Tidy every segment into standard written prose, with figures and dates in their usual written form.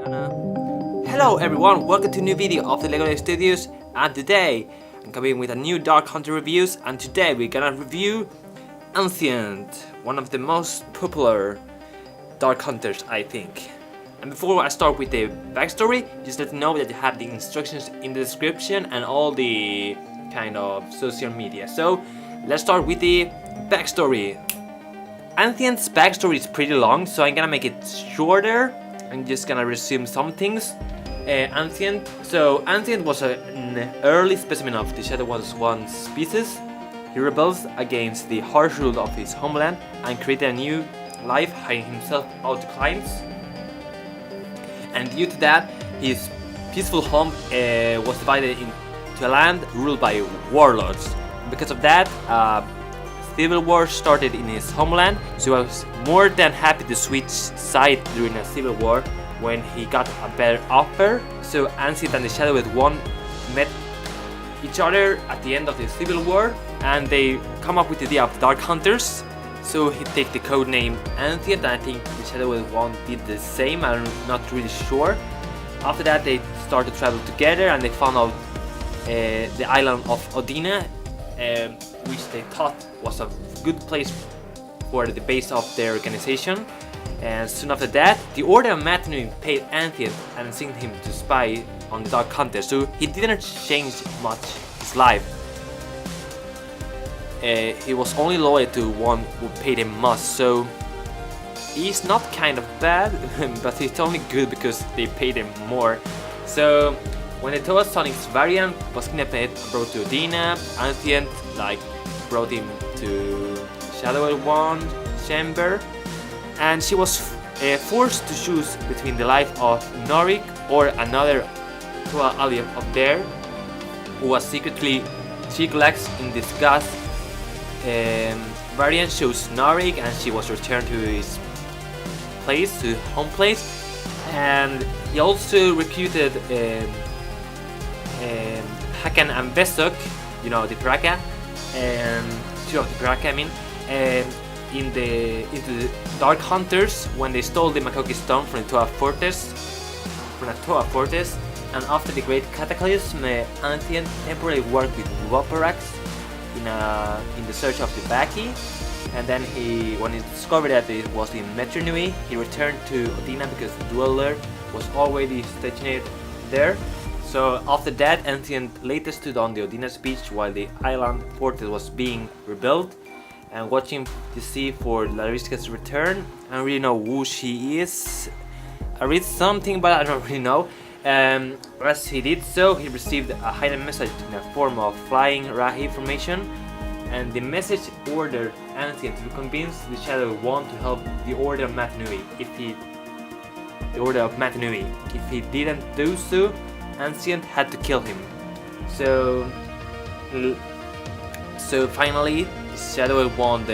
Hello everyone, welcome to a new video of the LEGO Studios, and today I'm coming with a new Dark Hunter reviews, and today we're gonna review Ancient, one of the most popular Dark Hunters, I think. And before I start with the backstory, just let you know that you have the instructions in the description and all the kind of social media. So let's start with the backstory. Ancient's backstory is pretty long, so I'm gonna make it shorter. I'm just gonna resume some things. Ancient was an early specimen of the Shadow One species. He rebels against the harsh rule of his homeland and created a new life, hiding himself out to clients. And due to that, his peaceful home was divided into a land ruled by warlords. Because of that, civil war started in his homeland, so I was more than happy to switch side during a civil war when he got a better offer. So Ancient and the Shadow One met each other at the end of the civil war, and they come up with the idea of Dark Hunters. So he take the code name Ancient, and I think the Shadow One did the same, I'm not really sure. After that they started to travel together, and they found out the island of Odina, which they thought was a good place for the base of their organization. And soon after that, the Order of Matinee paid Ancient and sent him to spy on the Dark Hunter, so he didn't change much his life. He was only loyal to one who paid him most, so he's not kind of bad, but he's only good because they paid him more. So when the Toa Sonic's variant was kidnapped and brought to Odina, Ancient brought him to Shadow One chamber, and she was forced to choose between the life of Norik or another Toa alien up there, who was secretly Chiclax in disguise. Variant chose Norik, and she was returned to his place, to home place, and he also recruited Hakan and Besok, you know, the Piraka, two of the Piraka, I mean, into the Dark Hunters when they stole the Makoki Stone from the Toa Fortress. And after the Great Cataclysm, Ancient temporarily worked with Woparax in the search of the Baki. And then when he discovered that it was in Metronui, he returned to Odina because the Dweller was already stationed there. So after that, Ancient later stood on the Odina's beach while the island fortress was being rebuilt, and watching to see for Lariska's return. I don't really know who she is. I read something, but I don't really know. As he did so, he received a hidden message in the form of flying Rahi formation, and the message ordered Ancient to convince the Shadow One to help the Order of Matinee. If he didn't do so, Ancient had to kill him. So finally, Shadow One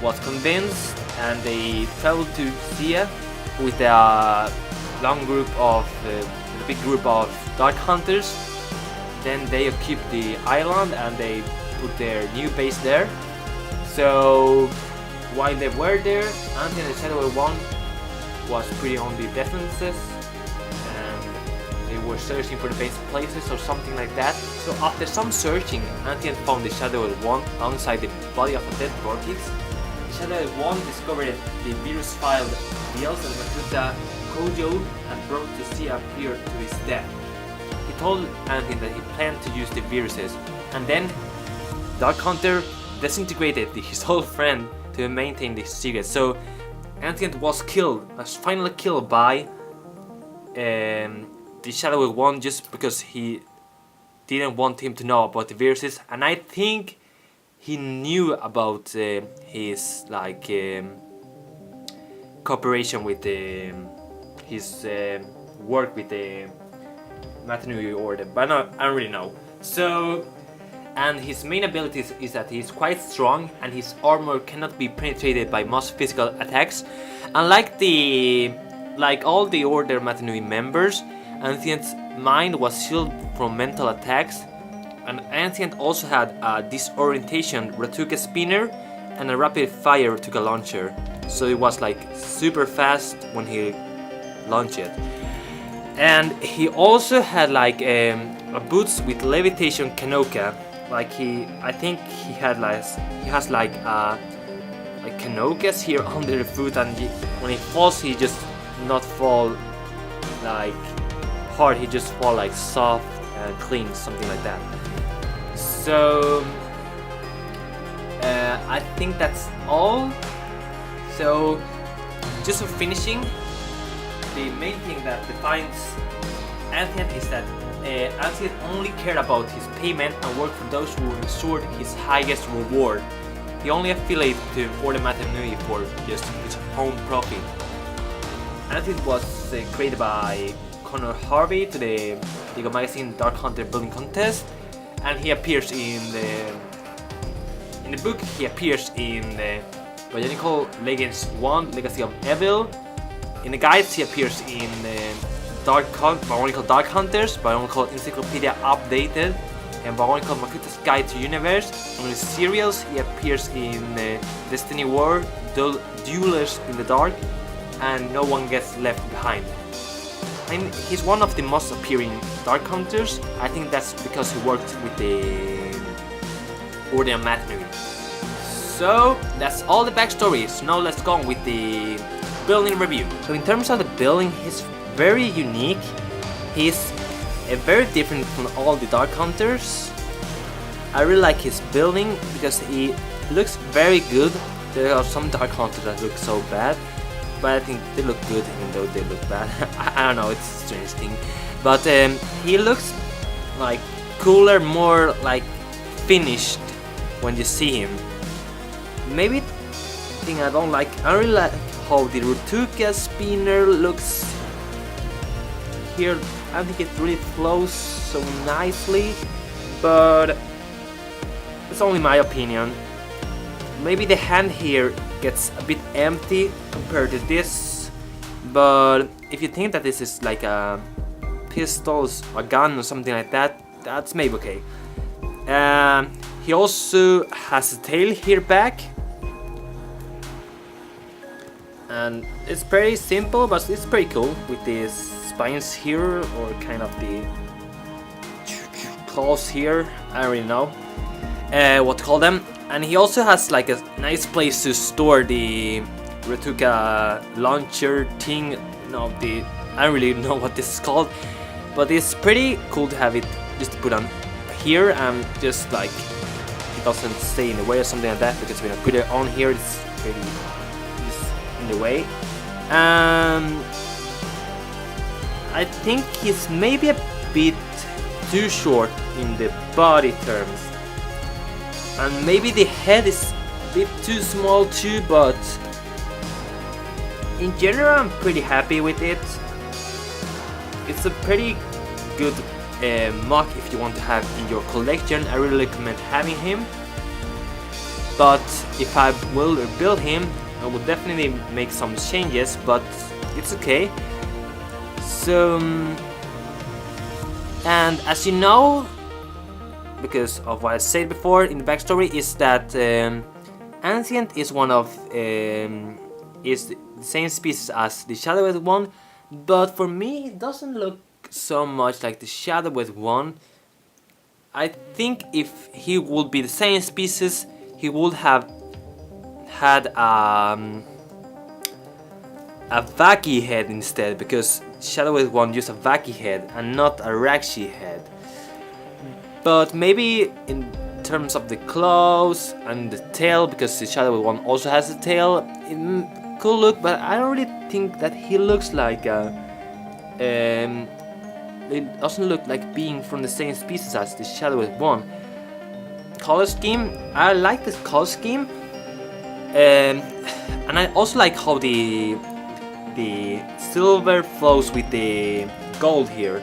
was convinced, and they traveled to Sia with a big group of Dark Hunters. Then they occupied the island and they put their new base there. So while they were there, Ancient and Shadow One was pretty on the defenses, and they were searching for the base places or something like that. So after some searching, Ancient found the Shadow One alongside the body of a dead Vortex. The Shadow One discovered the virus-filed Biels and Makuta Kojo and brought to see appear to his death. He told Ancient that he planned to use the viruses, and then Dark Hunter disintegrated his whole friend to maintain the secret. So Ancient was finally killed by the Shadow One just because he didn't want him to know about the viruses, and I think he knew about his cooperation with his work with the Matinee Order, but I don't really know. So, and his main abilities is that he's quite strong, and his armor cannot be penetrated by most physical attacks. Unlike all the Order Matinee members, Ancient's mind was shielded from mental attacks, and Ancient also had a disorientation Ratuka spinner and a rapid fire Ratuka launcher. So it was like super fast when he launch it. And he also had like a boots with levitation canoca. Like I think he has like canocas here under the foot, and when he falls, he just not fall like hard. He just fall like soft and clean, something like that. So I think that's all. So just for finishing, the main thing that defines Ancient is that Ancient only cared about his payment and worked for those who ensured his highest reward. He only affiliated to Order Matanui for just his own profit. Ancient was created by Connor Harvey to the League of Magazine Dark Hunter building contest, and he appears in the book. He appears in the Bionicle Legends 1 Legacy of Evil. In the guides, he appears in Bionicle Dark Hunters, Bionicle Encyclopedia Updated, and Bionicle Makuta's Guide to Universe. In the serials, he appears in Destiny War, Duelers in the Dark, and No One Gets Left Behind. And he's one of the most appearing Dark Hunters. I think that's because he worked with the Order Matanui. So that's all the backstory. So now let's go on with the building review. So in terms of the building, he's very unique. He's very different from all the Dark Hunters. I really like his building because he looks very good. There are some Dark Hunters that look so bad, but I think they look good even though they look bad. I don't know, it's a strange thing. But he looks like cooler, more like finished when you see him. Maybe the thing I don't like, I really like how the Rutuka spinner looks here. I don't think it really flows so nicely, but it's only my opinion. Maybe the hand here gets a bit empty compared to this, but if you think that this is like a pistol, a gun or something like that, that's maybe okay. He also has a tail here back, and it's pretty simple, but it's pretty cool with these spines here, or kind of the claws here. I don't really know what to call them. And he also has like a nice place to store the Rutuka launcher thing. No, I don't really know what this is called, but it's pretty cool to have it just to put on here, and just like it doesn't stay in the way or something like that, because when I put it on here, it's pretty in the way. I think he's maybe a bit too short in the body terms, and maybe the head is a bit too small too, but in general I'm pretty happy with it. It's a pretty good mock if you want to have in your collection. I really recommend having him, but if I will rebuild him, I will definitely make some changes, but it's okay. So, and as you know, because of what I said before in the backstory, is that Ancient is one of is the same species as the Shadowed one, but for me it doesn't look so much like the Shadowed one. I think if he would be the same species, he would have had a Vaki head instead, because Shadowed one used a Vaki head and not a Rakshi head. But maybe in terms of the claws and the tail, because the Shadowed one also has a tail, it could look, but I don't really think that he looks like it doesn't look like being from the same species as the Shadowed one. Color scheme, I like this color scheme, and I also like how the silver flows with the gold here.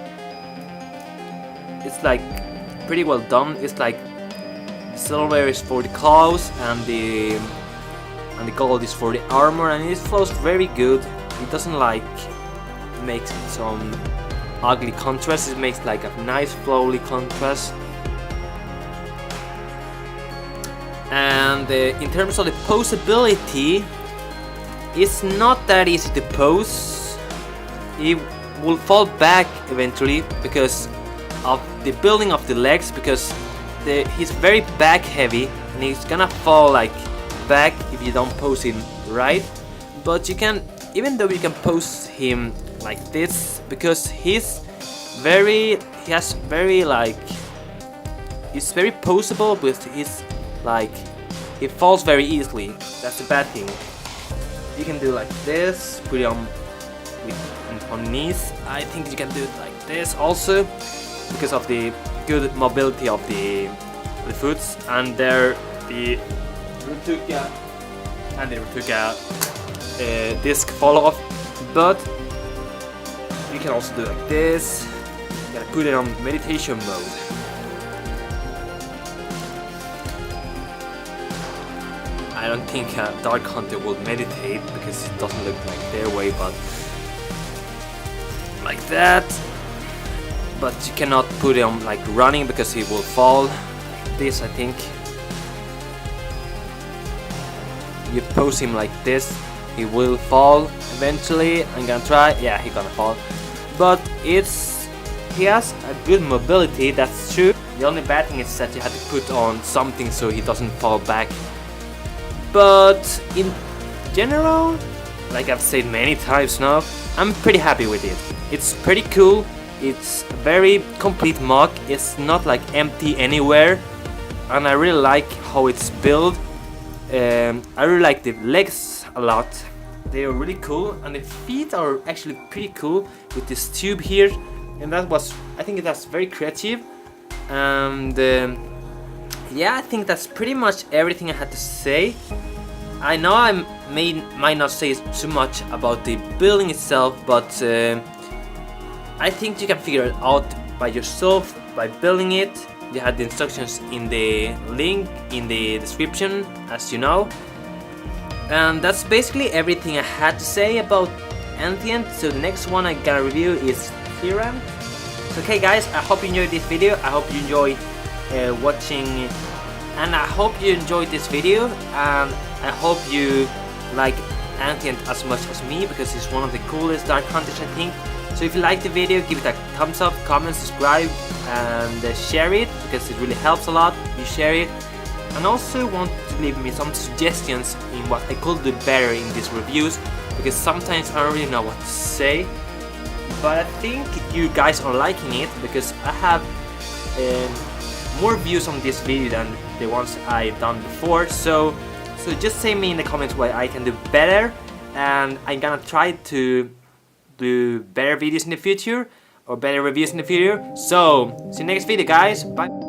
It's like pretty well done. It's like silver is for the claws and the gold is for the armor, and it flows very good. It doesn't like make some ugly contrast. It makes like a nice flowy contrast. And in terms of the posability, it's not that easy to pose. he will fall back eventually because of the building of the legs, because he's very back heavy and he's gonna fall like back if you don't pose him right. But you can, even though you can pose him like this, because he's very poseable, but he's like, he falls very easily. That's the bad thing. You can do like this, put it on knees. I think you can do it like this also, because of the good mobility of the foot, and there the Rutuka and the Rutuka disc fall off. But you can also do like this. You gotta put it on meditation mode. I don't think a Dark Hunter will meditate because it doesn't look like their way, but like that. But you cannot put him like running because he will fall. Like this, I think. You pose him like this, he will fall eventually. I'm gonna try. Yeah, he's gonna fall. But he has a good mobility, that's true. The only bad thing is that you have to put on something so he doesn't fall back. But in general, like I've said many times now, I'm pretty happy with it. It's pretty cool. It's a very complete mock. It's not like empty anywhere, and I really like how it's built. I really like the legs a lot. They are really cool, and the feet are actually pretty cool with this tube here. And I think that's very creative. And yeah, I think that's pretty much everything I had to say. I know I might not say too much about the building itself, but I think you can figure it out by yourself by building it. You have the instructions in the link in the description, as you know. And that's basically everything I had to say about Ancient. So the next one I'm gonna review is Theorem. Okay guys, I hope you enjoyed this video. I hope you enjoy watching, and I hope you enjoyed this video, and I hope you like Ancient as much as me, because it's one of the coolest Dark Hunters, I think. So if you like the video, give it a thumbs up, comment, subscribe, and share it, because it really helps a lot if you share it. And also want to leave me some suggestions in what I could do better in these reviews, because sometimes I don't really know what to say. But I think you guys are liking it, because I have more views on this video than the ones I've done before. So just say me in the comments what I can do better, and I'm gonna try to do better videos in the future, or better reviews in the future. So see you next video guys, bye.